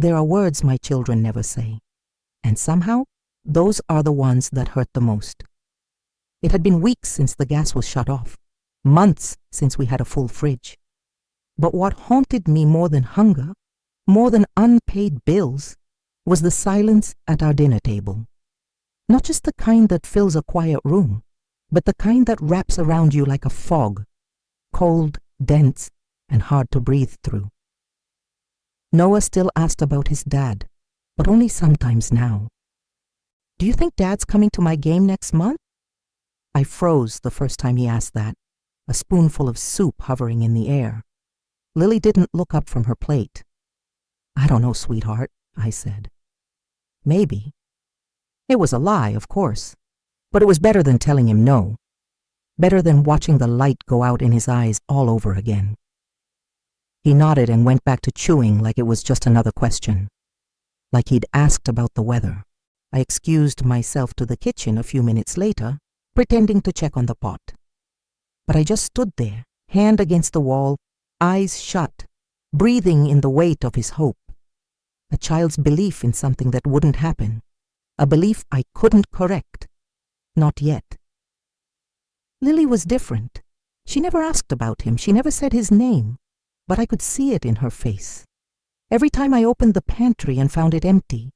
There are words my children never say, and somehow those are the ones that hurt the most. It had been weeks since the gas was shut off, months since we had a full fridge. But what haunted me more than hunger, more than unpaid bills, was the silence at our dinner table. Not just the kind that fills a quiet room, but the kind that wraps around you like a fog, cold, dense, and hard to breathe through. Noah still asked about his dad, but only sometimes now. "Do you think Dad's coming to my game next month?" I froze the first time he asked that, a spoonful of soup hovering in the air. Lily didn't look up from her plate. "I don't know, sweetheart," I said. "Maybe." It was a lie, of course, but it was better than telling him no. Better than watching the light go out in his eyes all over again. He nodded and went back to chewing like it was just another question. Like he'd asked about the weather. I excused myself to the kitchen a few minutes later, pretending to check on the pot. But I just stood there, hand against the wall, eyes shut, breathing in the weight of his hope. A child's belief in something that wouldn't happen. A belief I couldn't correct. Not yet. Lily was different. She never asked about him. She never said his name. But I could see it in her face. Every time I opened the pantry and found it empty.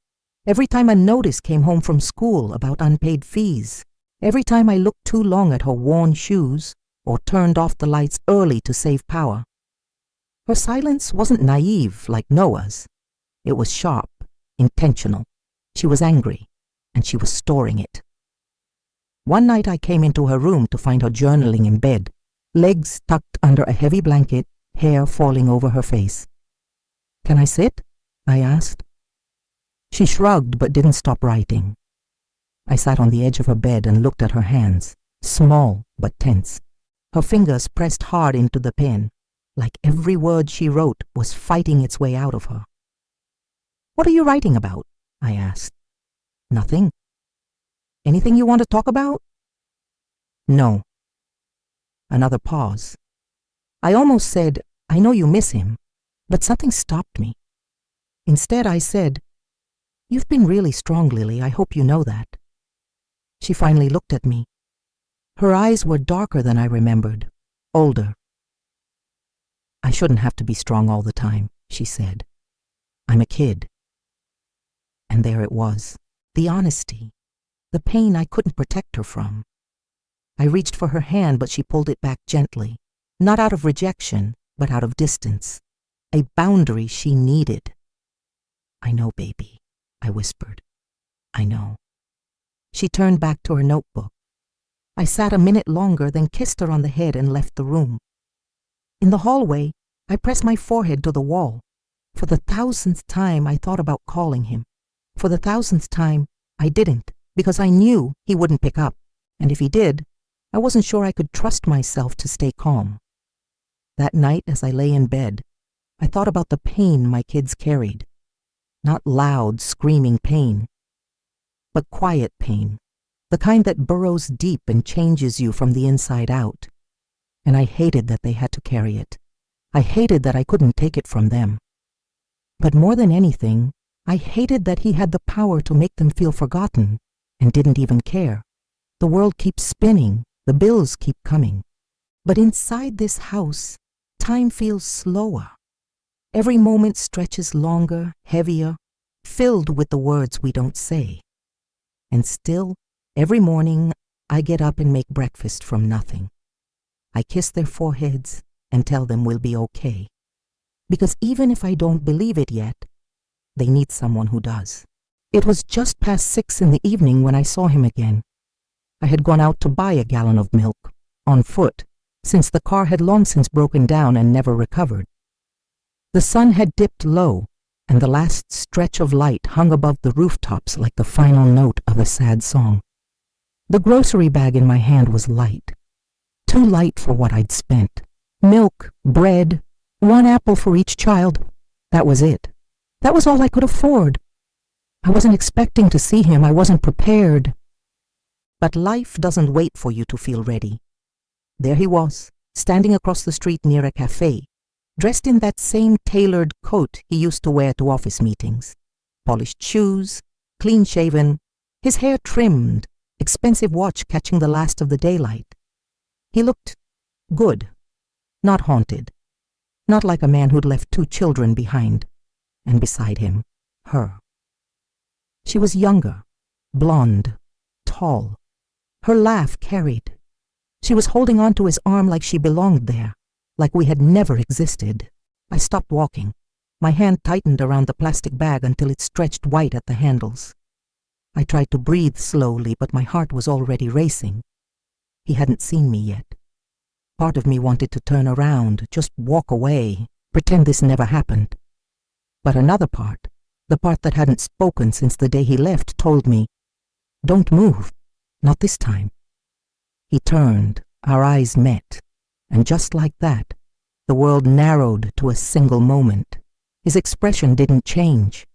Every time a notice came home from school about unpaid fees. Every time I looked too long at her worn shoes or turned off the lights early to save power. Her silence wasn't naive like Noah's. It was sharp, intentional. She was angry, and she was storing it. One night I came into her room to find her journaling in bed, legs tucked under a heavy blanket, hair falling over her face. "Can I sit?" I asked. She shrugged but didn't stop writing. I sat on the edge of her bed and looked at her hands, small but tense. Her fingers pressed hard into the pen, like every word she wrote was fighting its way out of her. "What are you writing about?" I asked. "Nothing." "Anything you want to talk about?" "No." Another pause. I almost said, "I know you miss him," but something stopped me. Instead, I said, "You've been really strong, Lily. I hope you know that." She finally looked at me. Her eyes were darker than I remembered, older. "I shouldn't have to be strong all the time," she said. "I'm a kid." And there it was, the honesty, the pain I couldn't protect her from. I reached for her hand, but she pulled it back gently, not out of rejection, but out of distance, a boundary she needed. "I know, baby," I whispered. "I know." She turned back to her notebook. I sat a minute longer, then kissed her on the head and left the room. In the hallway, I pressed my forehead to the wall. For the 1000th time, I thought about calling him. For the 1000th time, I didn't, because I knew he wouldn't pick up, and if he did, I wasn't sure I could trust myself to stay calm. That night, as I lay in bed, I thought about the pain my kids carried. Not loud, screaming pain, but quiet pain, the kind that burrows deep and changes you from the inside out. And I hated that they had to carry it. I hated that I couldn't take it from them. But more than anything, I hated that he had the power to make them feel forgotten and didn't even care. The world keeps spinning, the bills keep coming. But inside this house, time feels slower. Every moment stretches longer, heavier, filled with the words we don't say. And still, every morning, I get up and make breakfast from nothing. I kiss their foreheads and tell them we'll be okay. Because even if I don't believe it yet, they need someone who does. It was just past 6 in the evening when I saw him again. I had gone out to buy a gallon of milk, on foot, since the car had long since broken down and never recovered. The sun had dipped low, and the last stretch of light hung above the rooftops like the final note of a sad song. The grocery bag in my hand was light, too light for what I'd spent. Milk, bread, 1 apple for each child. That was it. That was all I could afford. I wasn't expecting to see him. I wasn't prepared. But life doesn't wait for you to feel ready. There he was, standing across the street near a cafe, dressed in that same tailored coat he used to wear to office meetings, polished shoes, clean-shaven, his hair trimmed, expensive watch catching the last of the daylight. He looked good, not haunted, not like a man who'd left 2 children behind, and beside him, her. She was younger, blonde, tall. Her laugh carried. She was holding on to his arm like she belonged there, like we had never existed. I stopped walking. My hand tightened around the plastic bag until it stretched white at the handles. I tried to breathe slowly, but my heart was already racing. He hadn't seen me yet. Part of me wanted to turn around, just walk away, pretend this never happened. But another part, the part that hadn't spoken since the day he left, told me, "Don't move, not this time." He turned, our eyes met, and just like that, the world narrowed to a single moment. His expression didn't change.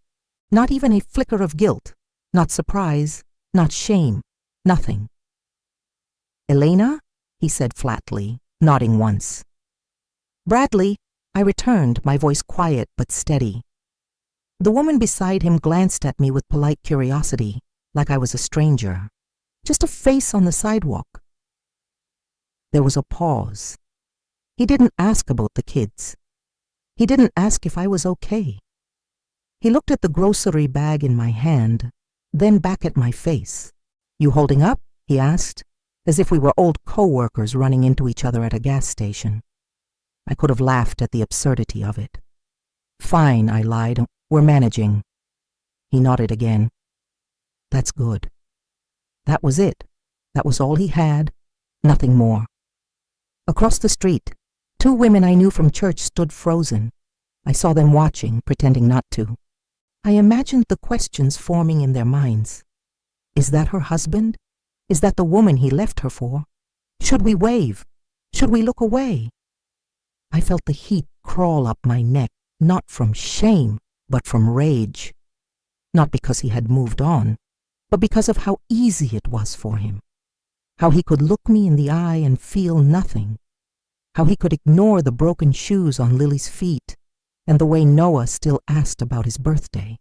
Not even a flicker of guilt, not surprise, not shame, nothing. "Elena?" he said flatly, nodding once. "Bradley," I returned, my voice quiet but steady. The woman beside him glanced at me with polite curiosity, like I was a stranger, just a face on the sidewalk. There was a pause. He didn't ask about the kids. He didn't ask if I was okay. He looked at the grocery bag in my hand, then back at my face. "You holding up?" he asked, as if we were old co-workers running into each other at a gas station. I could have laughed at the absurdity of it. "Fine," I lied. "We're managing." He nodded again. "That's good." That was it. That was all he had, nothing more. Across the street, 2 women I knew from church stood frozen. I saw them watching, pretending not to. I imagined the questions forming in their minds. Is that her husband? Is that the woman he left her for? Should we wave? Should we look away? I felt the heat crawl up my neck, not from shame, but from rage. Not because he had moved on, but because of how easy it was for him. How he could look me in the eye and feel nothing. How he could ignore the broken shoes on Lily's feet and the way Noah still asked about his birthday.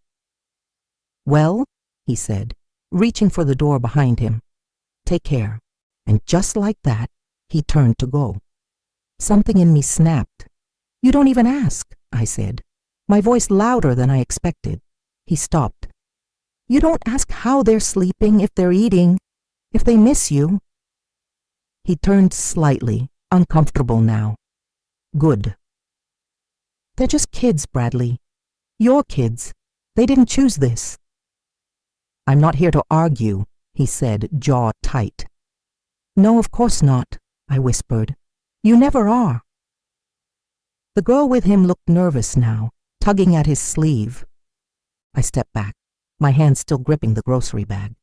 "Well," he said, reaching for the door behind him. "Take care." And just like that, he turned to go. Something in me snapped. "You don't even ask," I said, my voice louder than I expected. He stopped. "You don't ask how they're sleeping, if they're eating, if they miss you." He turned slightly, uncomfortable now. "Good." "They're just kids, Bradley. Your kids. They didn't choose this." "I'm not here to argue," he said, jaw tight. "No, of course not," I whispered. "You never are." The girl with him looked nervous now, tugging at his sleeve. I stepped back, my hand still gripping the grocery bag.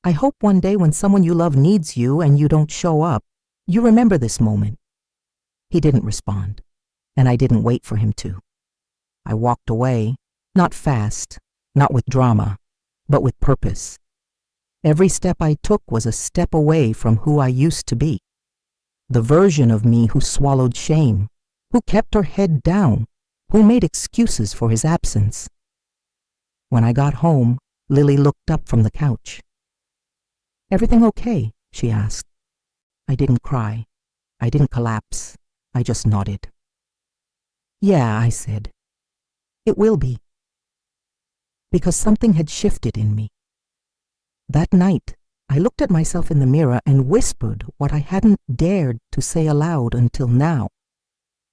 "I hope one day when someone you love needs you and you don't show up, you remember this moment." He didn't respond, and I didn't wait for him to. I walked away, not fast, not with drama, but with purpose. Every step I took was a step away from who I used to be. The version of me who swallowed shame, who kept her head down, who made excuses for his absence. When I got home, Lily looked up from the couch. "Everything okay?" she asked. I didn't cry. I didn't collapse. I just nodded. "Yeah," I said. "It will be." Because something had shifted in me. That night, I looked at myself in the mirror and whispered what I hadn't dared to say aloud until now.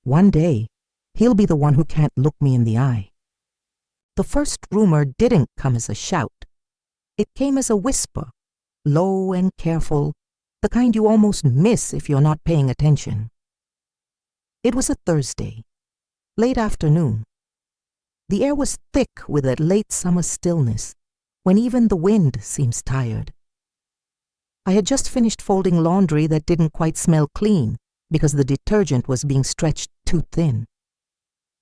One day, he'll be the one who can't look me in the eye. The first rumor didn't come as a shout. It came as a whisper, low and careful, the kind you almost miss if you're not paying attention. It was a Thursday, late afternoon. The air was thick with that late summer stillness, when even the wind seems tired. I had just finished folding laundry that didn't quite smell clean because the detergent was being stretched too thin.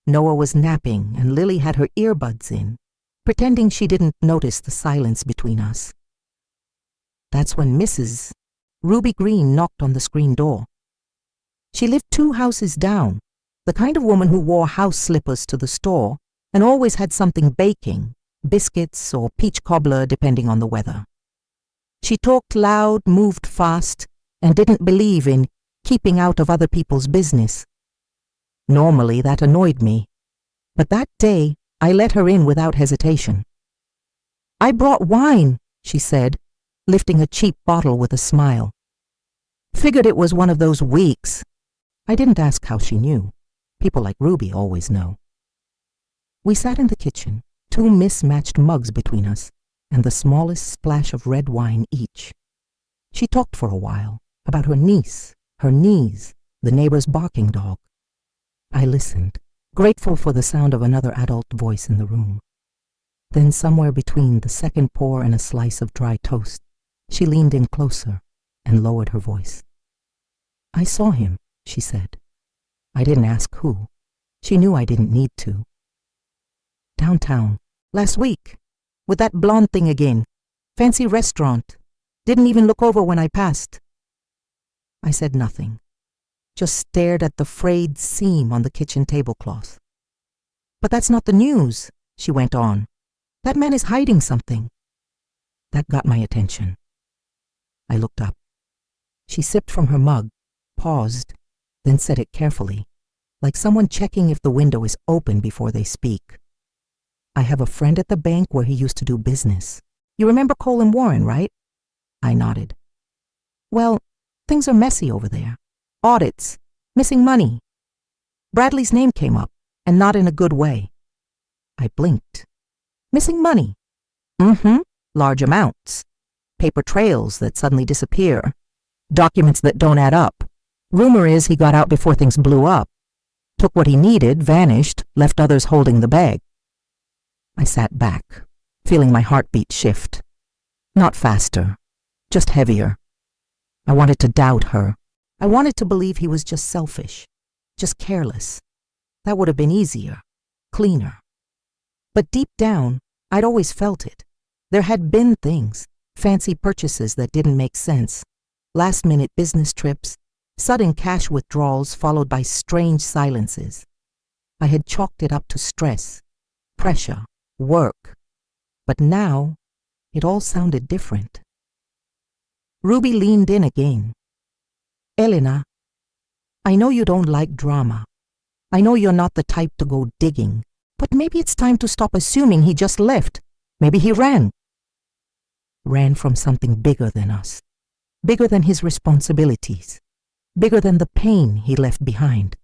Noah was napping and Lily had her earbuds in, pretending she didn't notice the silence between us. That's when Mrs. Ruby Green knocked on the screen door. She lived 2 houses down, The kind of woman who wore house slippers to the store and always had something baking, biscuits or peach cobbler depending on the weather. She talked loud, moved fast, and didn't believe in keeping out of other people's business. Normally that annoyed me, but that day I let her in without hesitation. "I brought wine," she said, lifting a cheap bottle with a smile. Figured it was one of those weeks. I didn't ask how she knew. People like Ruby always know. We sat in the kitchen, 2 mismatched mugs between us, and the smallest splash of red wine each. She talked for a while about her niece, her knees, the neighbor's barking dog. I listened, grateful for the sound of another adult voice in the room. Then somewhere between the second pour and a slice of dry toast, she leaned in closer and lowered her voice. "I saw him," she said. I didn't ask who. She knew I didn't need to. "Downtown, last week, with that blonde thing again. Fancy restaurant. Didn't even look over when I passed." I said nothing, just stared at the frayed seam on the kitchen tablecloth. "But that's not the news," she went on. "That man is hiding something." That got my attention. I looked up. She sipped from her mug, paused, then said it carefully, like someone checking if the window is open before they speak. "I have a friend at the bank where he used to do business. You remember Cole and Warren, right?" I nodded. "Well, things are messy over there. Audits, missing money. Bradley's name came up, and not in a good way." I blinked. "Missing money?" Large amounts. Paper trails that suddenly disappear. Documents that don't add up. Rumor is he got out before things blew up. Took what he needed, vanished, left others holding the bag." I sat back, feeling my heartbeat shift. Not faster, just heavier. I wanted to doubt her. I wanted to believe he was just selfish, just careless. That would have been easier, cleaner. But deep down, I'd always felt it. There had been things, fancy purchases that didn't make sense, last-minute business trips, sudden cash withdrawals followed by strange silences. I had chalked it up to stress, pressure, work. But now, it all sounded different. Ruby leaned in again. "Elena, I know you don't like drama. I know you're not the type to go digging, but maybe it's time to stop assuming he just left. Maybe he ran." Ran from something bigger than us, bigger than his responsibilities, bigger than the pain he left behind.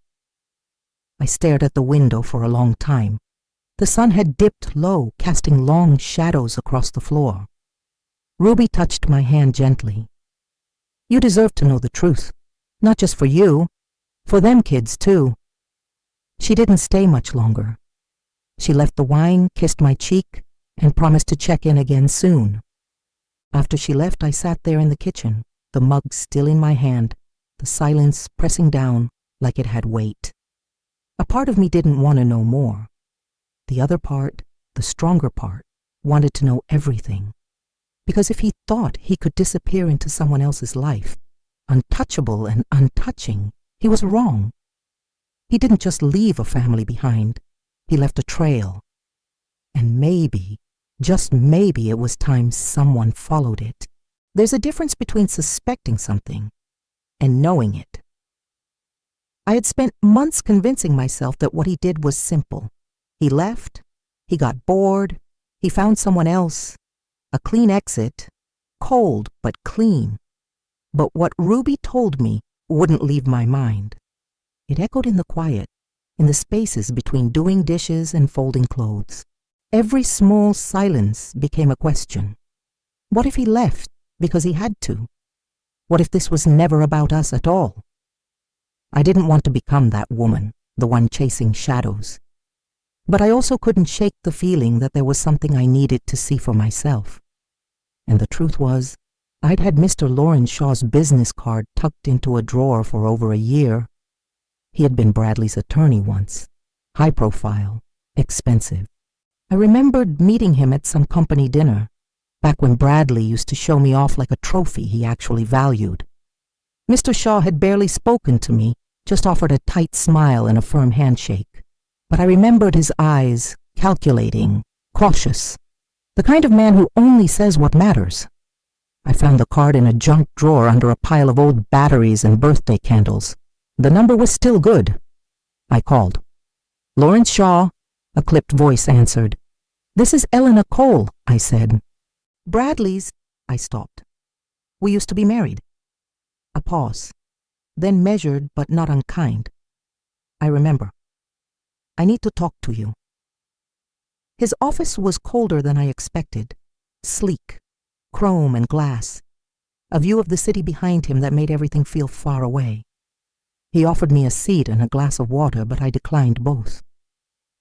I stared at the window for a long time. The sun had dipped low, casting long shadows across the floor. Ruby touched my hand gently. "You deserve to know the truth, not just for you, for them kids too." She didn't stay much longer. She left the wine, kissed my cheek, and promised to check in again soon. After she left, I sat there in the kitchen, the mug still in my hand, the silence pressing down like it had weight. A part of me didn't want to know more. The other part, the stronger part, wanted to know everything. Because if he thought he could disappear into someone else's life, untouchable and untouching, he was wrong. He didn't just leave a family behind. He left a trail. And maybe, just maybe, it was time someone followed it. There's a difference between suspecting something and knowing it. I had spent months convincing myself that what he did was simple. He left, he got bored, he found someone else, a clean exit, cold but clean. But what Ruby told me wouldn't leave my mind. It echoed in the quiet, in the spaces between doing dishes and folding clothes. Every small silence became a question. What if he left because he had to? What if this was never about us at all? I didn't want to become that woman, the one chasing shadows. But I also couldn't shake the feeling that there was something I needed to see for myself. And the truth was, I'd had Mr. Lawrence Shaw's business card tucked into a drawer for over a year. He had been Bradley's attorney once, high profile, expensive. I remembered meeting him at some company dinner, back when Bradley used to show me off like a trophy he actually valued. Mr. Shaw had barely spoken to me, just offered a tight smile and a firm handshake. But I remembered his eyes, calculating, cautious, the kind of man who only says what matters. I found the card in a junk drawer under a pile of old batteries and birthday candles. The number was still good. I called. "Lawrence Shaw," a clipped voice answered. "This is Elena Cole," I said. "Bradley's," I stopped. "We used to be married." A pause, then measured but not unkind. "I remember. I need to talk to you." His office was colder than I expected, sleek, chrome and glass, a view of the city behind him that made everything feel far away. He offered me a seat and a glass of water, but I declined both.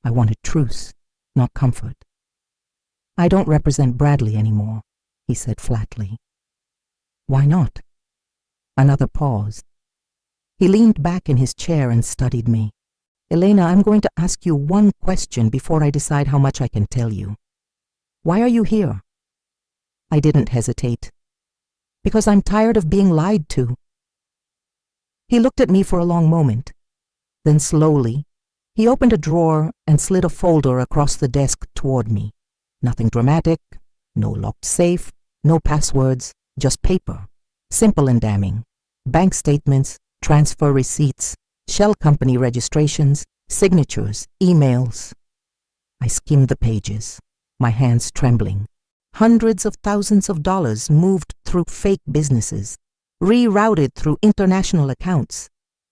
I wanted truce, not comfort. "I don't represent Bradley anymore," he said flatly. "Why not?" Another pause. He leaned back in his chair and studied me. "Elena, I'm going to ask you one question before I decide how much I can tell you. Why are you here?" I didn't hesitate. "Because I'm tired of being lied to." He looked at me for a long moment. Then slowly, he opened a drawer and slid a folder across the desk toward me. Nothing dramatic, no locked safe, no passwords, just paper. Simple and damning. Bank statements, transfer receipts, shell company registrations, signatures, emails. I skimmed the pages, my hands trembling. Hundreds of thousands of dollars moved through fake businesses, rerouted through international accounts,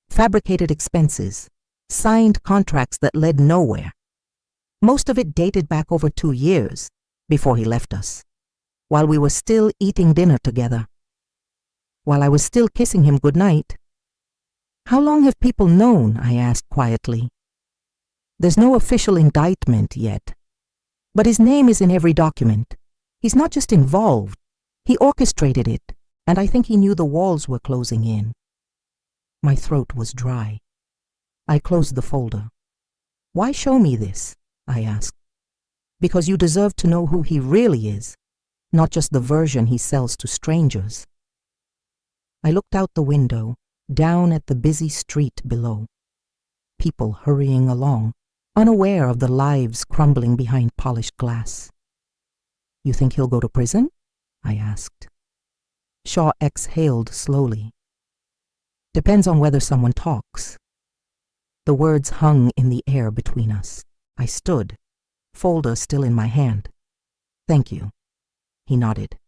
fabricated expenses, signed contracts that led nowhere. Most of it dated back over 2 years before he left us, while we were still eating dinner together, while I was still kissing him goodnight. "How long have people known?" I asked quietly. "There's no official indictment yet, but his name is in every document. He's not just involved, he orchestrated it, and I think he knew the walls were closing in." My throat was dry. I closed the folder. "Why show me this?" I asked. "Because you deserve to know who he really is, not just the version he sells to strangers." I looked out the window, down at the busy street below. People hurrying along, unaware of the lives crumbling behind polished glass. "You think he'll go to prison?" I asked. Shaw exhaled slowly. "Depends on whether someone talks." The words hung in the air between us. I stood, folder still in my hand. "Thank you." He nodded.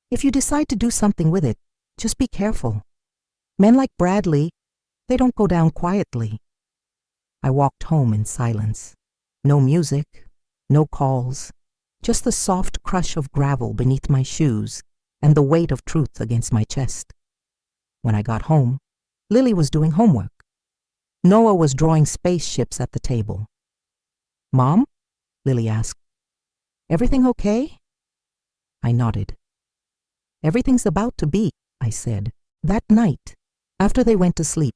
"If you decide to do something with it, just be careful. Men like Bradley, they don't go down quietly." I walked home in silence. No music, no calls, just the soft crush of gravel beneath my shoes and the weight of truth against my chest. When I got home, Lily was doing homework. Noah was drawing spaceships at the table. "Mom?" Lily asked. "Everything okay?" I nodded. "Everything's about to be," I said. That night, after they went to sleep,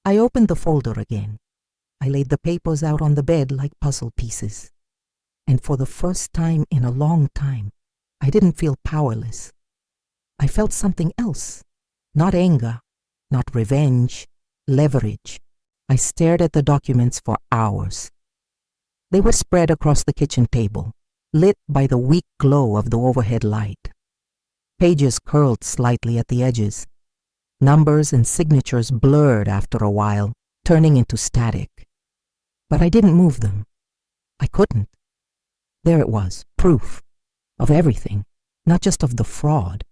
I opened the folder again. I laid the papers out on the bed like puzzle pieces. And for the first time in a long time, I didn't feel powerless. I felt something else. Not anger, not revenge, leverage. I stared at the documents for hours. They were spread across the kitchen table, lit by the weak glow of the overhead light. Pages curled slightly at the edges. Numbers and signatures blurred after a while, turning into static. But I didn't move them. I couldn't. There it was, proof of everything, not just of the fraud,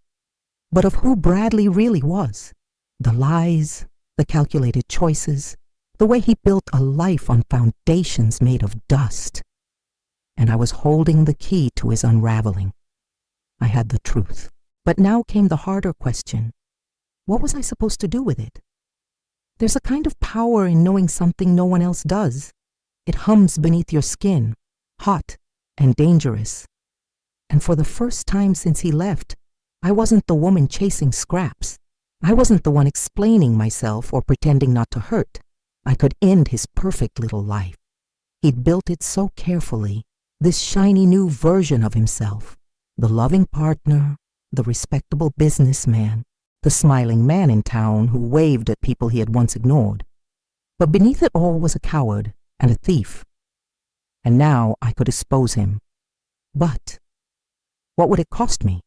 but of who Bradley really was. The lies, the calculated choices, the way he built a life on foundations made of dust. And I was holding the key to his unraveling. I had the truth. But now came the harder question. What was I supposed to do with it? There's a kind of power in knowing something no one else does. It hums beneath your skin, hot and dangerous. And for the first time since he left, I wasn't the woman chasing scraps. I wasn't the one explaining myself or pretending not to hurt. I could end his perfect little life. He'd built it so carefully, this shiny new version of himself, the loving partner, the respectable businessman, the smiling man in town who waved at people he had once ignored. But beneath it all was a coward and a thief. And now I could expose him. But what would it cost me?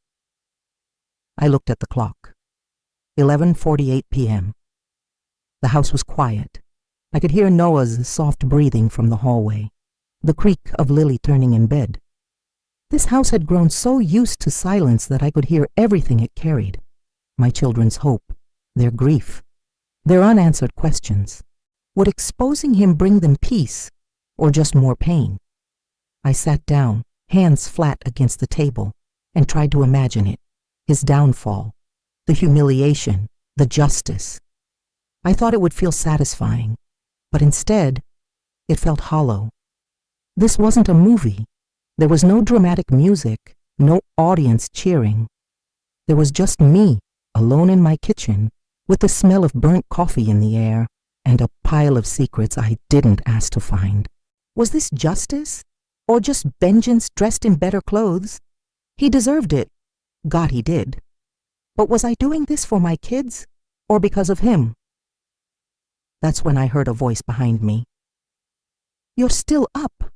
I looked at the clock. 11:48 p.m. The house was quiet. I could hear Noah's soft breathing from the hallway, the creak of Lily turning in bed. This house had grown so used to silence that I could hear everything it carried. My children's hope, their grief, their unanswered questions. Would exposing him bring them peace or just more pain? I sat down, hands flat against the table, and tried to imagine it, his downfall, the humiliation, the justice. I thought it would feel satisfying, but instead, it felt hollow. This wasn't a movie. There was no dramatic music, no audience cheering. There was just me, alone in my kitchen, with the smell of burnt coffee in the air and a pile of secrets I didn't ask to find. Was this justice? Or just vengeance dressed in better clothes? He deserved it. God, he did. But was I doing this for my kids, or because of him? That's when I heard a voice behind me. "You're still up."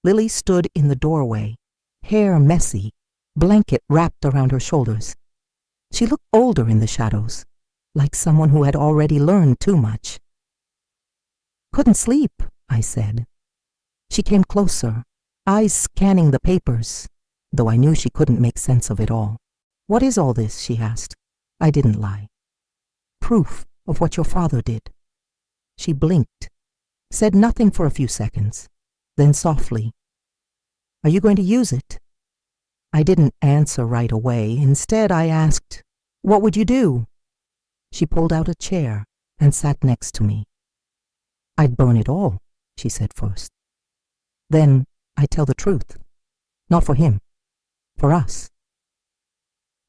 Lily stood in the doorway, hair messy, blanket wrapped around her shoulders. She looked older in the shadows, like someone who had already learned too much. "Couldn't sleep," I said. She came closer, eyes scanning the papers, though I knew she couldn't make sense of it all. "What is all this?" she asked. I didn't lie. "Proof of what your father did." She blinked, said nothing for a few seconds, then softly, "Are you going to use it?" I didn't answer right away. Instead, I asked, "What would you do?" She pulled out a chair and sat next to me. "I'd burn it all," she said first. "Then I'd tell the truth. Not for him, for us."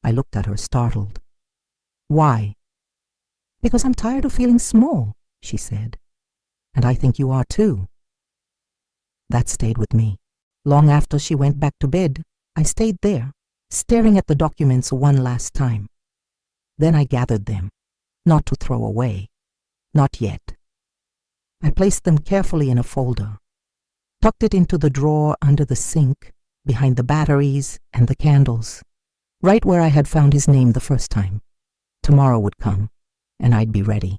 I looked at her, startled. "Why?" "Because I'm tired of feeling small," she said. "And I think you are too." That stayed with me. Long after she went back to bed, I stayed there, staring at the documents one last time. Then I gathered them, not to throw away. Not yet. I placed them carefully in a folder, tucked it into the drawer under the sink, behind the batteries and the candles, right where I had found his name the first time. Tomorrow would come, and I'd be ready.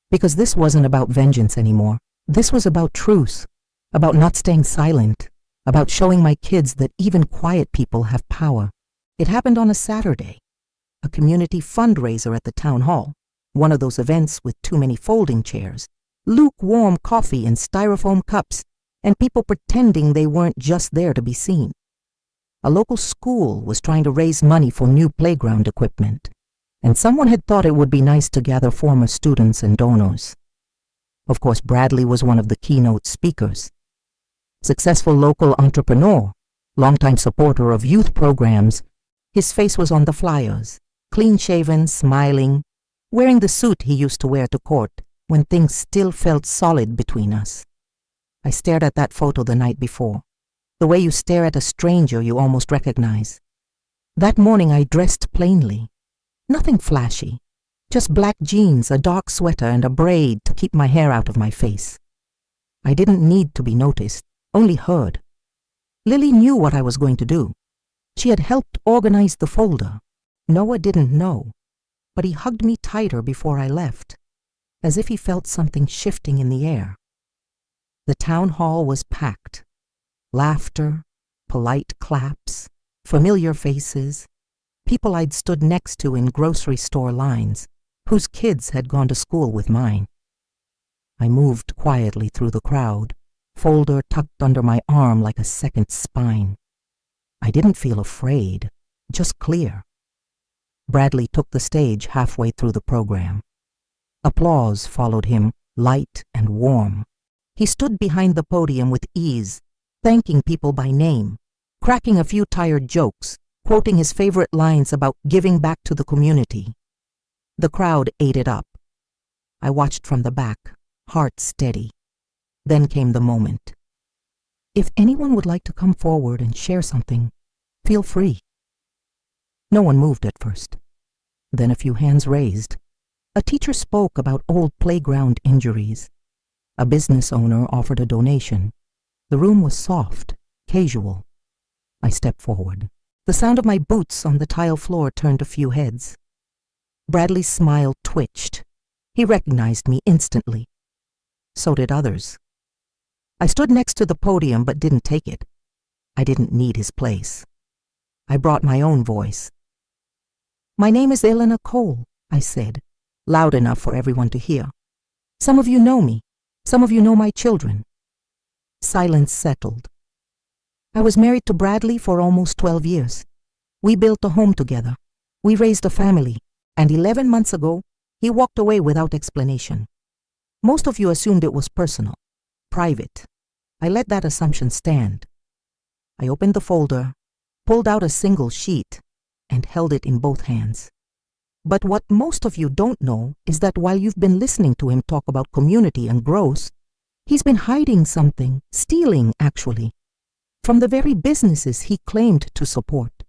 Because this wasn't about vengeance anymore. This was about truth, about not staying silent, about showing my kids that even quiet people have power. It happened on a Saturday, a community fundraiser at the town hall, one of those events with too many folding chairs, lukewarm coffee in styrofoam cups, and people pretending they weren't just there to be seen. A local school was trying to raise money for new playground equipment, and someone had thought it would be nice to gather former students and donors. Of course, Bradley was one of the keynote speakers. Successful local entrepreneur, longtime supporter of youth programs, his face was on the flyers, clean-shaven, smiling, wearing the suit he used to wear to court when things still felt solid between us. I stared at that photo the night before, the way you stare at a stranger you almost recognize. That morning I dressed plainly. Nothing flashy, just black jeans, a dark sweater, and a braid to keep my hair out of my face. I didn't need to be noticed, only heard. Lily knew what I was going to do. She had helped organize the folder. Noah didn't know, but he hugged me tighter before I left, as if he felt something shifting in the air. The town hall was packed. Laughter, polite claps, familiar faces, people I'd stood next to in grocery store lines, whose kids had gone to school with mine. I moved quietly through the crowd, folder tucked under my arm like a second spine. I didn't feel afraid, just clear. Bradley took the stage halfway through the program. Applause followed him, light and warm. He stood behind the podium with ease, thanking people by name, cracking a few tired jokes, quoting his favorite lines about giving back to the community. The crowd ate it up. I watched from the back, heart steady. Then came the moment. "If anyone would like to come forward and share something, feel free." No one moved at first. Then a few hands raised. A teacher spoke about old playground injuries. A business owner offered a donation. The room was soft, casual. I stepped forward. The sound of my boots on the tile floor turned a few heads. Bradley's smile twitched. He recognized me instantly. So did others. I stood next to the podium but didn't take it. I didn't need his place. I brought my own voice. "My name is Elena Cole," I said, loud enough for everyone to hear. "Some of you know me. Some of you know my children." Silence settled. I was married to Bradley for almost 12 years. We built a home together. We raised a family. And 11 months ago, he walked away without explanation. Most of you assumed it was personal, private. I let that assumption stand. I opened the folder, pulled out a single sheet, and held it in both hands. But what most of you don't know is that while you've been listening to him talk about community and growth, he's been hiding something, stealing actually, from the very businesses he claimed to support.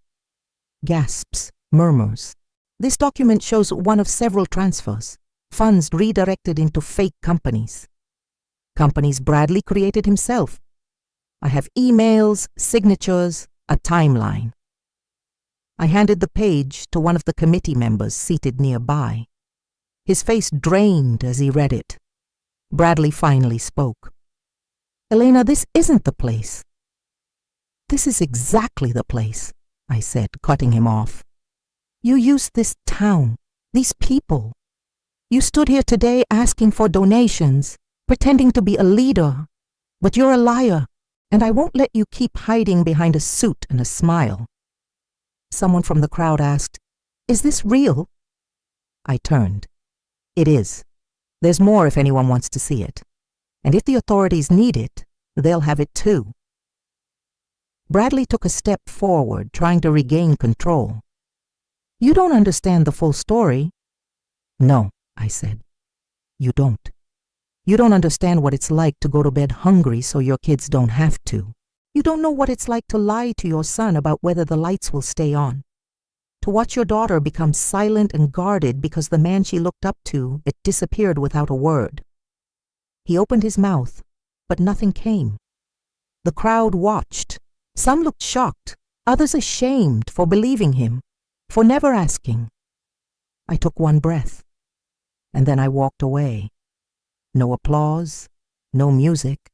Gasps, murmurs. This document shows one of several transfers, funds redirected into fake companies. Companies Bradley created himself. I have emails, signatures, a timeline. I handed the page to one of the committee members seated nearby. His face drained as he read it. Bradley finally spoke. "Elena, this isn't the place." "This is exactly the place," I said, cutting him off. "You used this town, these people. You stood here today asking for donations, pretending to be a leader. But you're a liar, and I won't let you keep hiding behind a suit and a smile." Someone from the crowd asked, "Is this real?" I turned. "It is. There's more if anyone wants to see it. And if the authorities need it, they'll have it too." Bradley took a step forward, trying to regain control. "You don't understand the full story." "No," I said. "You don't. You don't understand what it's like to go to bed hungry so your kids don't have to. You don't know what it's like to lie to your son about whether the lights will stay on. To watch your daughter become silent and guarded because the man she looked up to, it disappeared without a word." He opened his mouth, but nothing came. The crowd watched. Some looked shocked, others ashamed for believing him, for never asking. I took one breath, and then I walked away. No applause, no music,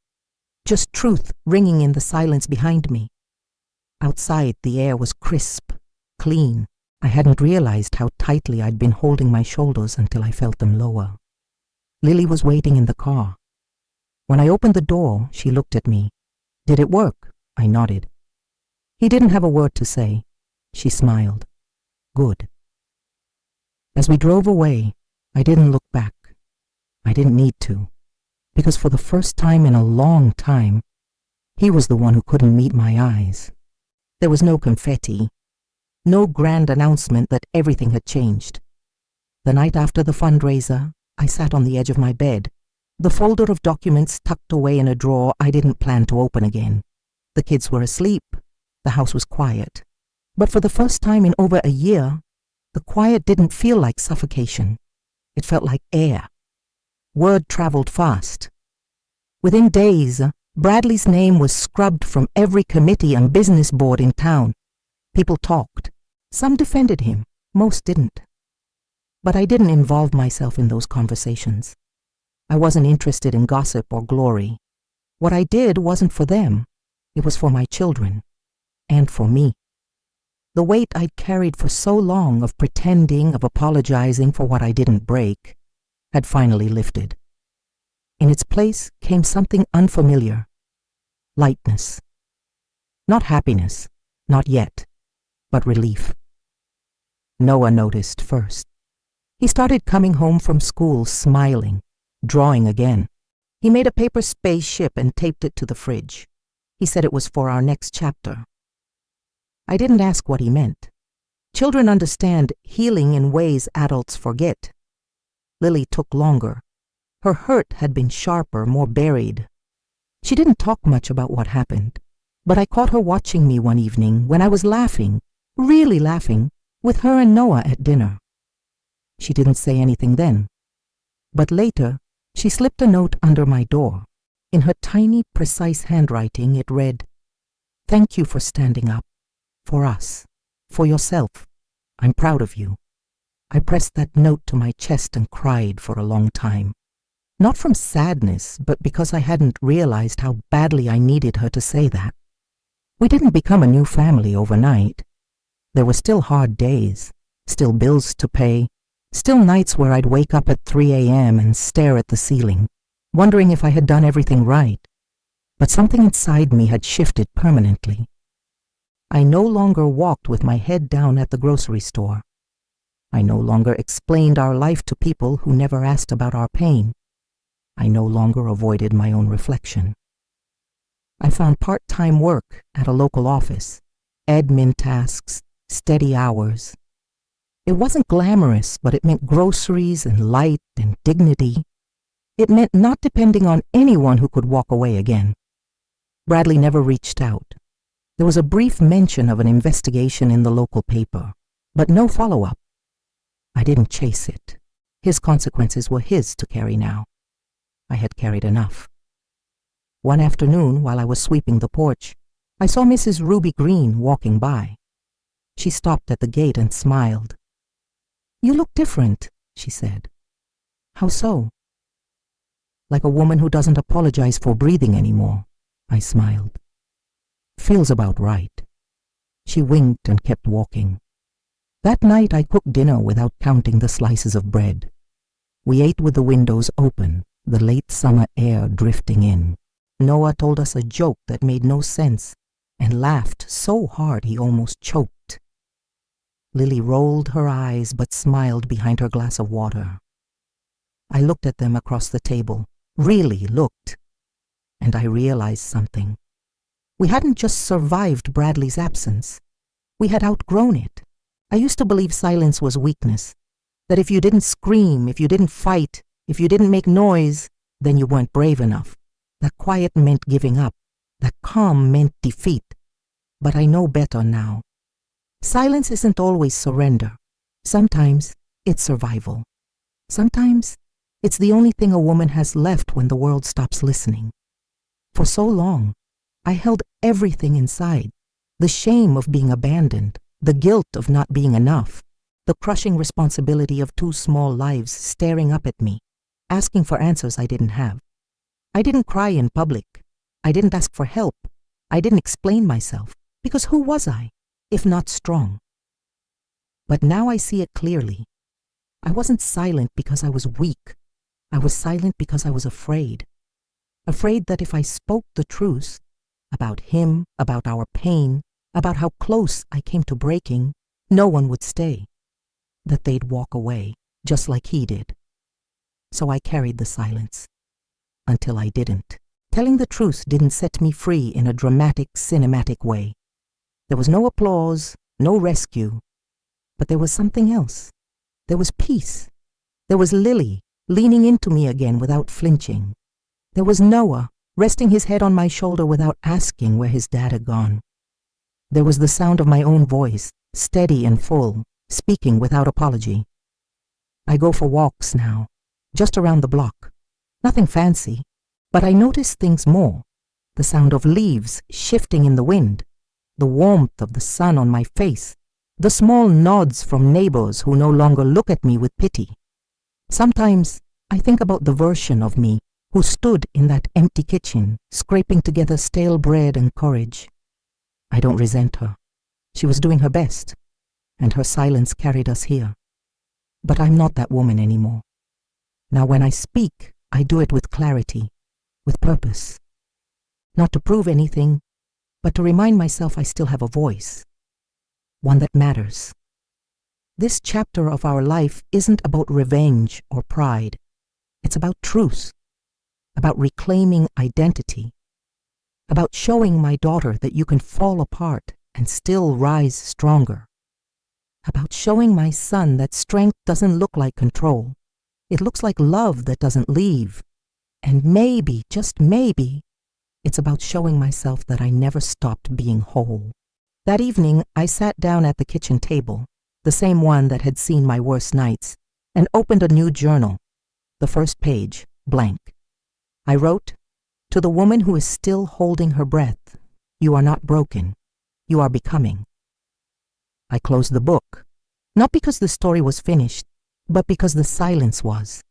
just truth ringing in the silence behind me. Outside, the air was crisp, clean. I hadn't realized how tightly I'd been holding my shoulders until I felt them lower. Lily was waiting in the car. When I opened the door, she looked at me. "Did it work?" I nodded. He didn't have a word to say. She smiled. "Good." As we drove away, I didn't look back. I didn't need to, because for the first time in a long time, he was the one who couldn't meet my eyes. There was no confetti, no grand announcement that everything had changed. The night after the fundraiser, I sat on the edge of my bed, the folder of documents tucked away in a drawer I didn't plan to open again. The kids were asleep. The house was quiet. But for the first time in over a year, the quiet didn't feel like suffocation. It felt like air. Word traveled fast. Within days, Bradley's name was scrubbed from every committee and business board in town. People talked. Some defended him. Most didn't. But I didn't involve myself in those conversations. I wasn't interested in gossip or glory. What I did wasn't for them. It was for my children. And for me. The weight I'd carried for so long of pretending, of apologizing for what I didn't break, had finally lifted. In its place came something unfamiliar. Lightness. Not happiness, not yet, but relief. Noah noticed first. He started coming home from school smiling, drawing again. He made a paper spaceship and taped it to the fridge. He said it was for our next chapter. I didn't ask what he meant. Children understand healing in ways adults forget. Lily took longer. Her hurt had been sharper, more buried. She didn't talk much about what happened, but I caught her watching me one evening when I was laughing, really laughing, with her and Noah at dinner. She didn't say anything then. But later, she slipped a note under my door. In her tiny, precise handwriting, it read, "Thank you for standing up. For us. For yourself. I'm proud of you." I pressed that note to my chest and cried for a long time. Not from sadness, but because I hadn't realized how badly I needed her to say that. We didn't become a new family overnight. There were still hard days, still bills to pay, still nights where I'd wake up at 3 a.m. and stare at the ceiling, wondering if I had done everything right. But something inside me had shifted permanently. I no longer walked with my head down at the grocery store. I no longer explained our life to people who never asked about our pain. I no longer avoided my own reflection. I found part-time work at a local office, admin tasks, steady hours. It wasn't glamorous, but it meant groceries and light and dignity. It meant not depending on anyone who could walk away again. Bradley never reached out. There was a brief mention of an investigation in the local paper, but no follow-up. I didn't chase it. His consequences were his to carry now. I had carried enough. One afternoon, while I was sweeping the porch, I saw Mrs. Ruby Green walking by. She stopped at the gate and smiled. "You look different," she said. "How so?" "Like a woman who doesn't apologize for breathing anymore," I smiled. "Feels about right." She winked and kept walking. That night I cooked dinner without counting the slices of bread. We ate with the windows open, the late summer air drifting in. Noah told us a joke that made no sense and laughed so hard he almost choked. Lily rolled her eyes but smiled behind her glass of water. I looked at them across the table, really looked, and I realized something. We hadn't just survived Bradley's absence. We had outgrown it. I used to believe silence was weakness, that if you didn't scream, if you didn't fight, if you didn't make noise, then you weren't brave enough. That quiet meant giving up. That calm meant defeat. But I know better now. Silence isn't always surrender. Sometimes it's survival. Sometimes it's the only thing a woman has left when the world stops listening. For so long, I held everything inside. The shame of being abandoned, the guilt of not being enough, the crushing responsibility of 2 small lives staring up at me, asking for answers I didn't have. I didn't cry in public. I didn't ask for help. I didn't explain myself, because who was I, if not strong? But now I see it clearly. I wasn't silent because I was weak. I was silent because I was afraid. Afraid that if I spoke the truth about him, about our pain, about how close I came to breaking, no one would stay. That they'd walk away, just like he did. So I carried the silence. Until I didn't. Telling the truth didn't set me free in a dramatic, cinematic way. There was no applause, no rescue. But there was something else. There was peace. There was Lily, leaning into me again without flinching. There was Noah, resting his head on my shoulder without asking where his dad had gone. There was the sound of my own voice, steady and full, speaking without apology. I go for walks now, just around the block. Nothing fancy, but I notice things more. The sound of leaves shifting in the wind, the warmth of the sun on my face, the small nods from neighbors who no longer look at me with pity. Sometimes I think about the version of me who stood in that empty kitchen, scraping together stale bread and courage. I don't resent her. She was doing her best, and her silence carried us here. But I'm not that woman anymore. Now when I speak, I do it with clarity, with purpose. Not to prove anything, but to remind myself I still have a voice, one that matters. This chapter of our life isn't about revenge or pride. It's about truth, about reclaiming identity, about showing my daughter that you can fall apart and still rise stronger, about showing my son that strength doesn't look like control. It looks like love that doesn't leave. And maybe, just maybe, it's about showing myself that I never stopped being whole. That evening, I sat down at the kitchen table, the same one that had seen my worst nights, and opened a new journal. The first page, blank. I wrote, "To the woman who is still holding her breath, you are not broken. You are becoming." I closed the book, not because the story was finished, but because the silence was.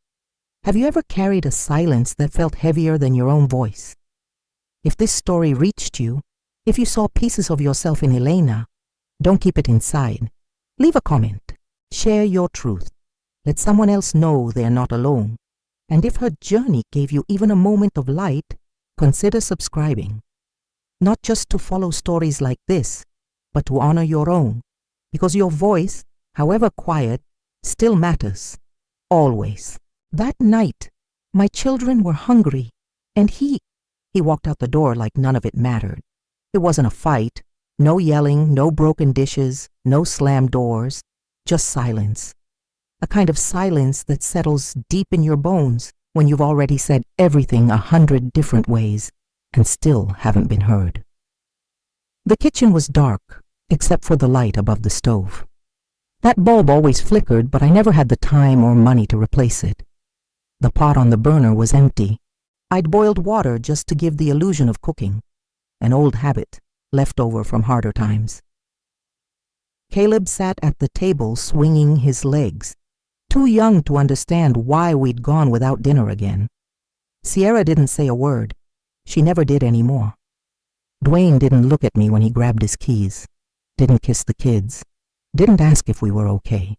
Have you ever carried a silence that felt heavier than your own voice? If this story reached you, if you saw pieces of yourself in Elena, don't keep it inside. Leave a comment. Share your truth. Let someone else know they are not alone. And if her journey gave you even a moment of light, consider subscribing. Not just to follow stories like this, but to honor your own, because your voice, however quiet, still matters. Always. That night, my children were hungry, and he walked out the door like none of it mattered. It wasn't a fight, no yelling, no broken dishes, no slammed doors, just silence. A kind of silence that settles deep in your bones when you've already said everything 100 different ways and still haven't been heard. The kitchen was dark, except for the light above the stove. That bulb always flickered, but I never had the time or money to replace it. The pot on the burner was empty. I'd boiled water just to give the illusion of cooking, an old habit left over from harder times. Caleb sat at the table swinging his legs, too young to understand why we'd gone without dinner again. Sierra didn't say a word. She never did anymore. Dwayne didn't look at me when he grabbed his keys, didn't kiss the kids, didn't ask if we were okay.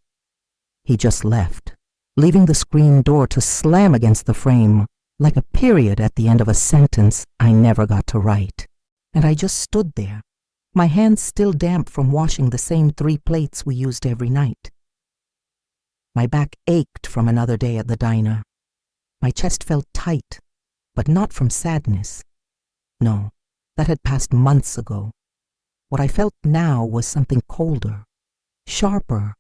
He just left, leaving the screen door to slam against the frame like a period at the end of a sentence I never got to write. And I just stood there, my hands still damp from washing the same 3 plates we used every night. My back ached from another day at the diner. My chest felt tight, but not from sadness. No, that had passed months ago. What I felt now was something colder, sharper,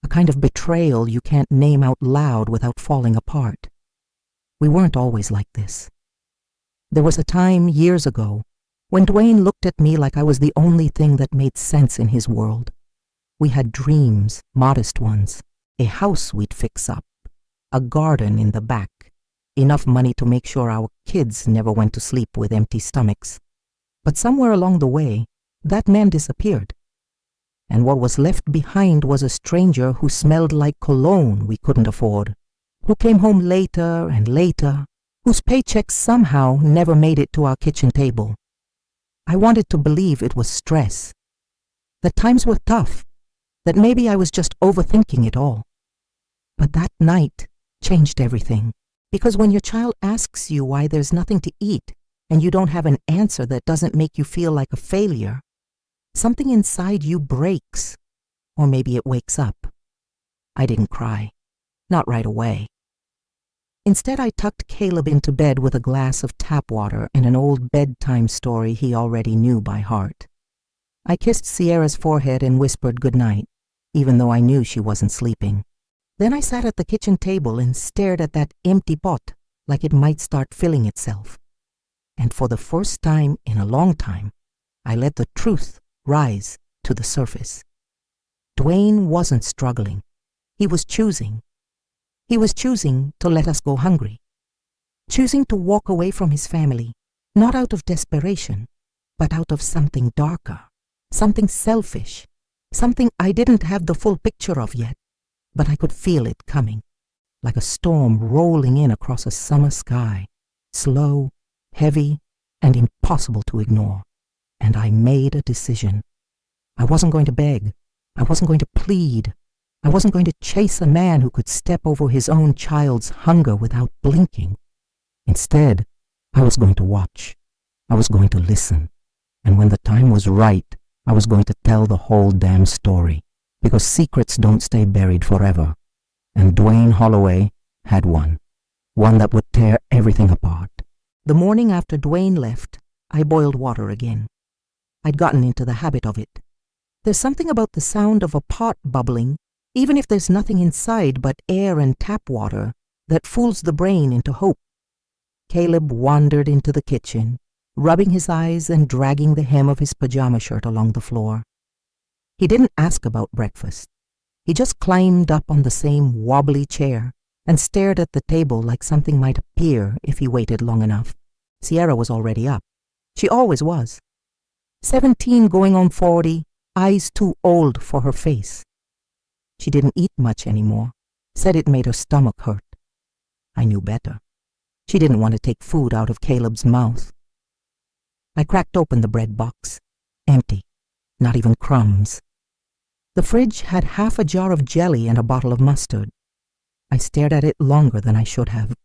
a kind of betrayal you can't name out loud without falling apart. We weren't always like this. There was a time years ago when Dwayne looked at me like I was the only thing that made sense in his world. We had dreams, modest ones, a house we'd fix up, a garden in the back, enough money to make sure our kids never went to sleep with empty stomachs. But somewhere along the way, that man disappeared. And what was left behind was a stranger who smelled like cologne we couldn't afford, who came home later and later, whose paychecks somehow never made it to our kitchen table. I wanted to believe it was stress, that times were tough, that maybe I was just overthinking it all. But that night changed everything, because when your child asks you why there's nothing to eat and you don't have an answer that doesn't make you feel like a failure, something inside you breaks, or maybe it wakes up. I didn't cry, not right away. Instead, I tucked Caleb into bed with a glass of tap water and an old bedtime story he already knew by heart. I kissed Sierra's forehead and whispered goodnight, even though I knew she wasn't sleeping. Then I sat at the kitchen table and stared at that empty pot like it might start filling itself. And for the first time in a long time, I let the truth rise to the surface. Dwayne wasn't struggling. He was choosing. He was choosing to let us go hungry, choosing to walk away from his family, not out of desperation, but out of something darker, something selfish, something I didn't have the full picture of yet, but I could feel it coming, like a storm rolling in across a summer sky, slow, heavy, and impossible to ignore. And I made a decision. I wasn't going to beg. I wasn't going to plead. I wasn't going to chase a man who could step over his own child's hunger without blinking. Instead, I was going to watch. I was going to listen. And when the time was right, I was going to tell the whole damn story, because secrets don't stay buried forever. And Dwayne Holloway had one that would tear everything apart. The morning after Dwayne left, I boiled water again. I'd gotten into the habit of it. There's something about the sound of a pot bubbling, even if there's nothing inside but air and tap water, that fools the brain into hope. Caleb wandered into the kitchen, rubbing his eyes and dragging the hem of his pajama shirt along the floor. He didn't ask about breakfast. He just climbed up on the same wobbly chair and stared at the table like something might appear if he waited long enough. Sierra was already up. She always was. 17 going on 40, eyes too old for her face. She didn't eat much anymore, said it made her stomach hurt. I knew better. She didn't want to take food out of Caleb's mouth. I cracked open the bread box. Empty. Not even crumbs. The fridge had half a jar of jelly and a bottle of mustard. I stared at it longer than I should have,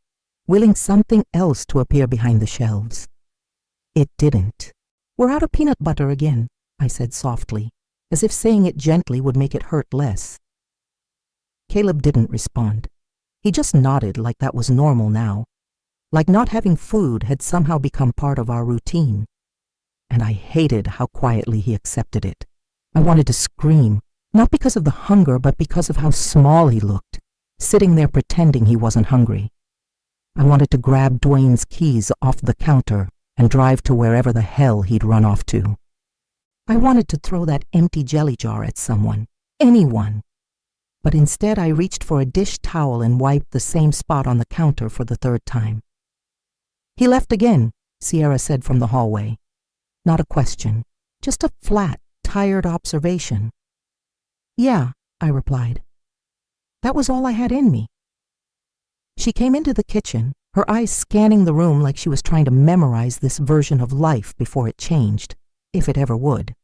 willing something else to appear behind the shelves. It didn't. "We're out of peanut butter again," I said softly, as if saying it gently would make it hurt less. Caleb didn't respond. He just nodded like that was normal now, like not having food had somehow become part of our routine. And I hated how quietly he accepted it. I wanted to scream, not because of the hunger, but because of how small he looked, sitting there pretending he wasn't hungry. I wanted to grab Dwayne's keys off the counter and drive to wherever the hell he'd run off to. I wanted to throw that empty jelly jar at someone, anyone. But instead I reached for a dish towel and wiped the same spot on the counter for the third time. "He left again," Sierra said from the hallway. Not a question, just a flat, tired observation. "Yeah," I replied. That was all I had in me. She came into the kitchen, her eyes scanning the room like she was trying to memorize this version of life before it changed, if it ever would.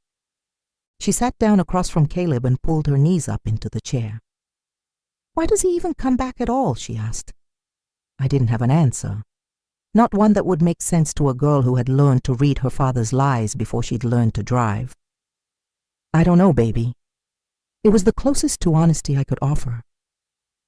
She sat down across from Caleb and pulled her knees up into the chair. "Why does he even come back at all?" she asked. I didn't have an answer. Not one that would make sense to a girl who had learned to read her father's lies before she'd learned to drive. "I don't know, baby." It was the closest to honesty I could offer.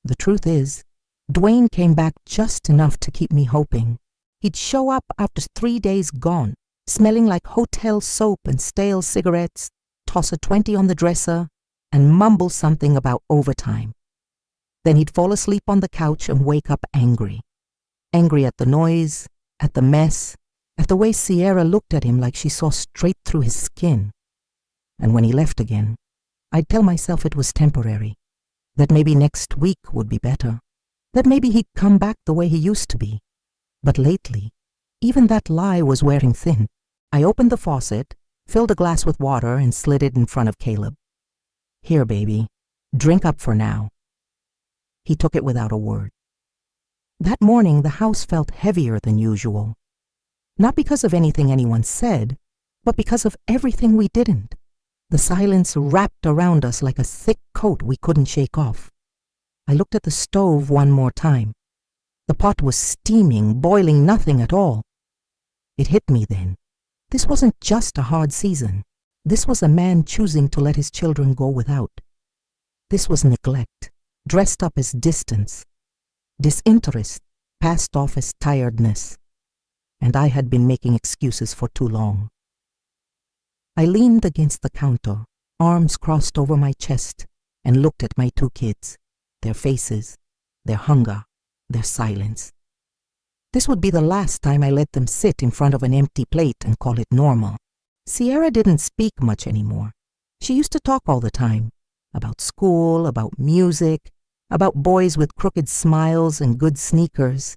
The truth is, Dwayne came back just enough to keep me hoping. He'd show up after 3 days gone, smelling like hotel soap and stale cigarettes, toss a 20 on the dresser, and mumble something about overtime. Then he'd fall asleep on the couch and wake up angry. Angry at the noise, at the mess, at the way Sierra looked at him like she saw straight through his skin. And when he left again, I'd tell myself it was temporary, that maybe next week would be better, that maybe he'd come back the way he used to be. But lately, even that lie was wearing thin. I opened the faucet, filled a glass with water, and slid it in front of Caleb. "Here, baby, drink up for now." He took it without a word. That morning, the house felt heavier than usual. Not because of anything anyone said, but because of everything we didn't. The silence wrapped around us like a thick coat we couldn't shake off. I looked at the stove one more time. The pot was steaming, boiling nothing at all. It hit me then. This wasn't just a hard season. This was a man choosing to let his children go without. This was neglect, dressed up as distance. Disinterest, passed off as tiredness. And I had been making excuses for too long. I leaned against the counter, arms crossed over my chest, and looked at my 2 kids, their faces, their hunger, their silence. This would be the last time I let them sit in front of an empty plate and call it normal. Sierra didn't speak much anymore. She used to talk all the time, about school, about music, about boys with crooked smiles and good sneakers.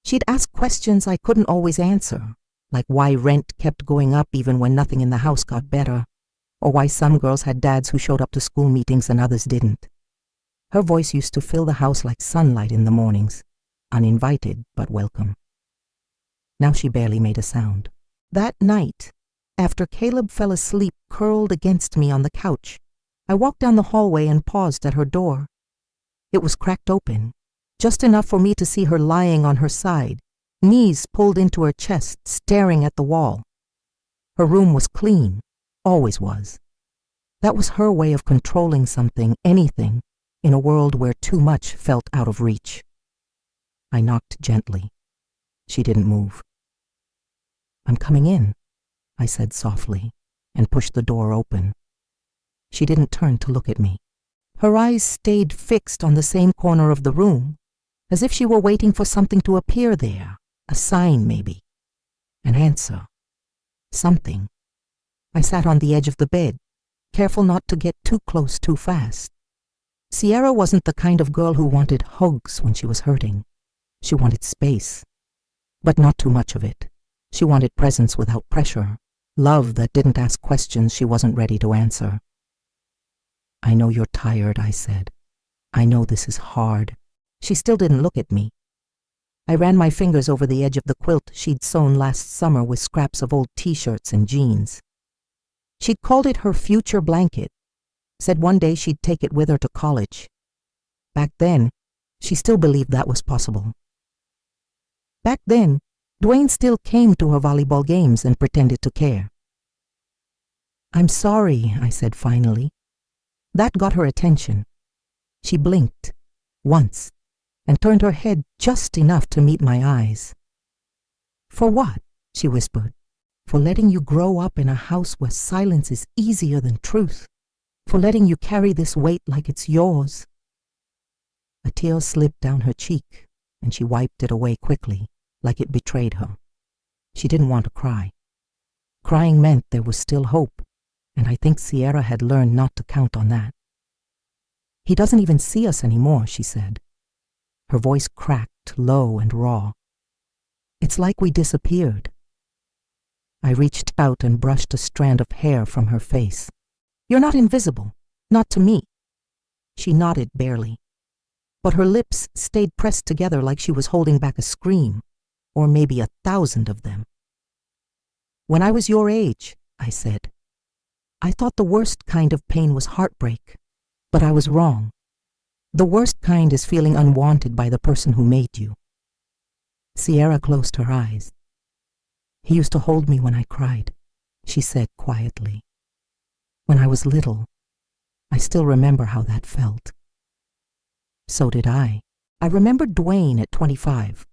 She'd ask questions I couldn't always answer, like why rent kept going up even when nothing in the house got better, or why some girls had dads who showed up to school meetings and others didn't. Her voice used to fill the house like sunlight in the mornings, uninvited but welcome. Now she barely made a sound. That night, after Caleb fell asleep curled against me on the couch, I walked down the hallway and paused at her door. It was cracked open, just enough for me to see her lying on her side, knees pulled into her chest, staring at the wall. Her room was clean, always was. That was her way of controlling something, anything, in a world where too much felt out of reach. I knocked gently. She didn't move. "I'm coming in," I said softly, and pushed the door open. She didn't turn to look at me. Her eyes stayed fixed on the same corner of the room, as if she were waiting for something to appear there, a sign maybe, an answer, something. I sat on the edge of the bed, careful not to get too close too fast. Sierra wasn't the kind of girl who wanted hugs when she was hurting. She wanted space, but not too much of it. She wanted presence without pressure, love that didn't ask questions she wasn't ready to answer. "I know you're tired," I said. "I know this is hard." She still didn't look at me. I ran my fingers over the edge of the quilt she'd sewn last summer with scraps of old t-shirts and jeans. She'd called it her future blanket, said one day she'd take it with her to college. Back then, she still believed that was possible. Back then, Dwayne still came to her volleyball games and pretended to care. "I'm sorry," I said finally. That got her attention. She blinked, once, and turned her head just enough to meet my eyes. "For what?" she whispered. "For letting you grow up in a house where silence is easier than truth. For letting you carry this weight like it's yours." A tear slipped down her cheek, and she wiped it away quickly, like it betrayed her. She didn't want to cry. Crying meant there was still hope, and I think Sierra had learned not to count on that. "He doesn't even see us anymore," she said. Her voice cracked, low and raw. "It's like we disappeared." I reached out and brushed a strand of hair from her face. "You're not invisible, not to me." She nodded barely, but her lips stayed pressed together like she was holding back a scream, or maybe 1,000 of them. "When I was your age," I said, "I thought the worst kind of pain was heartbreak, but I was wrong. The worst kind is feeling unwanted by the person who made you." Sierra closed her eyes. "He used to hold me when I cried," she said quietly. "When I was little, I still remember how that felt." So did I. I remembered Dwayne at 25,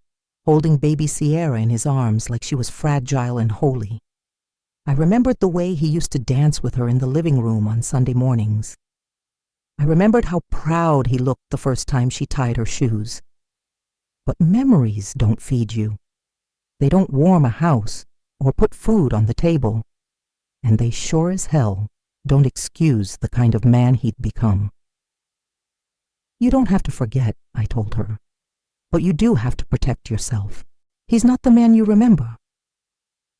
holding baby Sierra in his arms like she was fragile and holy. I remembered the way he used to dance with her in the living room on Sunday mornings. I remembered how proud he looked the first time she tied her shoes. But memories don't feed you. They don't warm a house or put food on the table. And they sure as hell don't excuse the kind of man he'd become. "You don't have to forget," I told her. "But you do have to protect yourself. He's not the man you remember."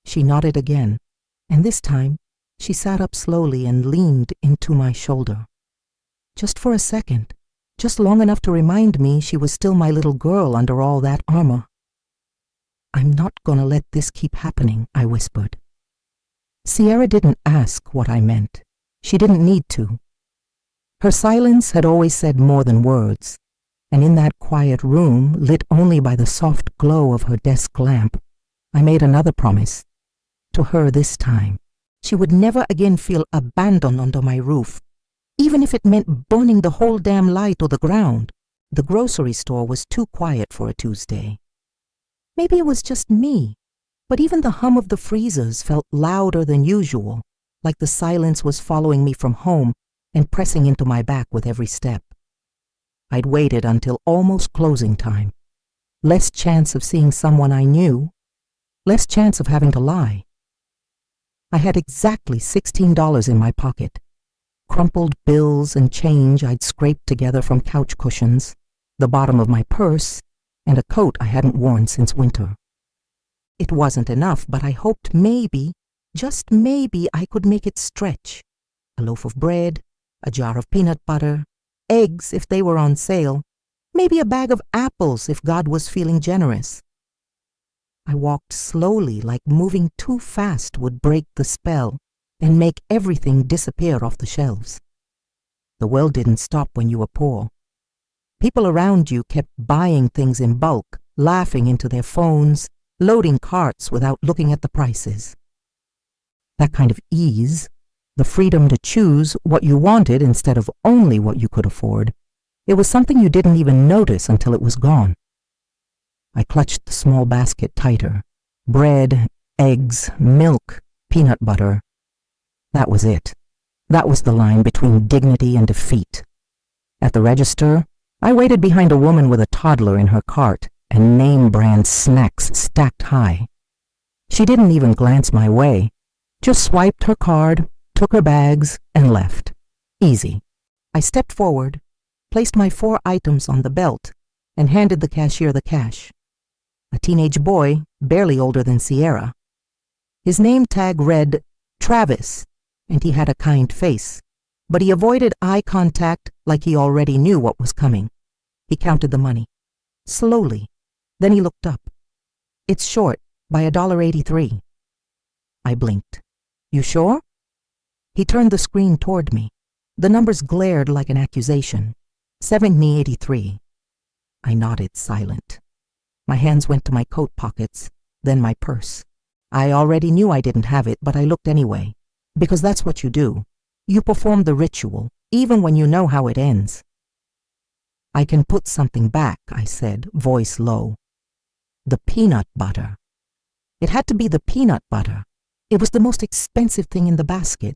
She nodded again, and this time she sat up slowly and leaned into my shoulder. Just for a second, just long enough to remind me she was still my little girl under all that armor. "I'm not gonna let this keep happening," I whispered. Sierra didn't ask what I meant. She didn't need to. Her silence had always said more than words, and in that quiet room, lit only by the soft glow of her desk lamp, I made another promise. To her this time, she would never again feel abandoned under my roof, even if it meant burning the whole damn lie to the ground. The grocery store was too quiet for a Tuesday. Maybe it was just me, but even the hum of the freezers felt louder than usual, like the silence was following me from home and pressing into my back with every step. I'd waited until almost closing time. Less chance of seeing someone I knew, less chance of having to lie. I had exactly $16 in my pocket, crumpled bills and change I'd scraped together from couch cushions, the bottom of my purse, and a coat I hadn't worn since winter. It wasn't enough, but I hoped maybe, just maybe, I could make it stretch. A loaf of bread, a jar of peanut butter, eggs if they were on sale, maybe a bag of apples if God was feeling generous. I walked slowly, like moving too fast would break the spell and make everything disappear off the shelves. The well didn't stop when you were poor. People around you kept buying things in bulk, laughing into their phones, loading carts without looking at the prices. That kind of ease, the freedom to choose what you wanted instead of only what you could afford, it was something you didn't even notice until it was gone. I clutched the small basket tighter. Bread, eggs, milk, peanut butter. That was it. That was the line between dignity and defeat. At the register, I waited behind a woman with a toddler in her cart and name-brand snacks stacked high. She didn't even glance my way, just swiped her card, took her bags, and left. Easy. I stepped forward, placed my 4 items on the belt, and handed the cashier the cash. A teenage boy, barely older than Sierra. His name tag read Travis, and he had a kind face, but he avoided eye contact like he already knew what was coming. He counted the money, slowly. Then he looked up. "It's short by $1.83. I blinked. "You sure?" He turned the screen toward me. The numbers glared like an accusation. 70.83. I nodded, silent. My hands went to my coat pockets, then my purse. I already knew I didn't have it, but I looked anyway, because that's what you do. You perform the ritual, even when you know how it ends. "I can put something back," I said, voice low. "The peanut butter." It had to be the peanut butter. It was the most expensive thing in the basket,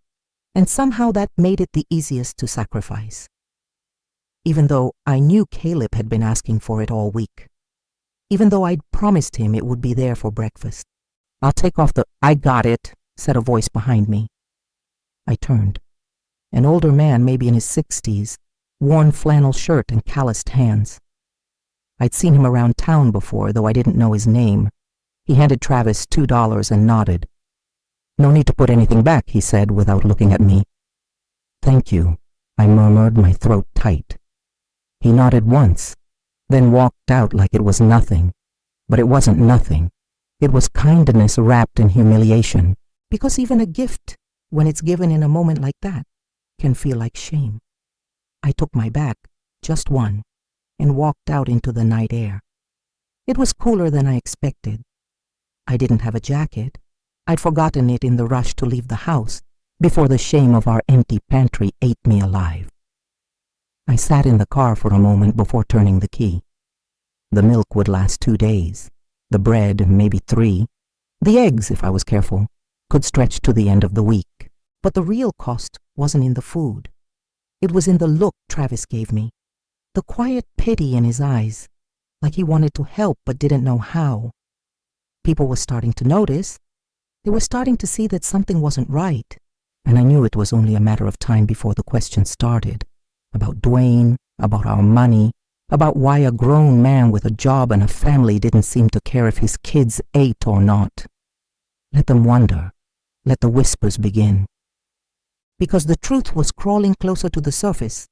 and somehow that made it the easiest to sacrifice. Even though I knew Caleb had been asking for it all week. Even though I'd promised him it would be there for breakfast. "I'll take off the—" "I got it," said a voice behind me. I turned. An older man, maybe in his 60s, worn flannel shirt and calloused hands. I'd seen him around town before, though I didn't know his name. He handed Travis $2 and nodded. "No need to put anything back," he said without looking at me. "Thank you," I murmured, my throat tight. He nodded once, then walked out like it was nothing. But it wasn't nothing. It was kindness wrapped in humiliation, because even a gift, when it's given in a moment like that, can feel like shame. I took my bag, just one, and walked out into the night air. It was cooler than I expected. I didn't have a jacket. I'd forgotten it in the rush to leave the house before the shame of our empty pantry ate me alive. I sat in the car for a moment before turning the key. The milk would last 2 days, the bread maybe 3, the eggs, if I was careful, could stretch to the end of the week. But the real cost wasn't in the food. It was in the look Travis gave me, the quiet pity in his eyes, like he wanted to help but didn't know how. People were starting to notice. They were starting to see that something wasn't right, and I knew it was only a matter of time before the questions started. About Dwayne, about our money, about why a grown man with a job and a family didn't seem to care if his kids ate or not. Let them wonder. Let the whispers begin. Because the truth was crawling closer to the surface,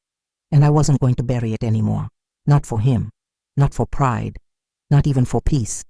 and I wasn't going to bury it anymore. Not for him, not for pride, not even for peace.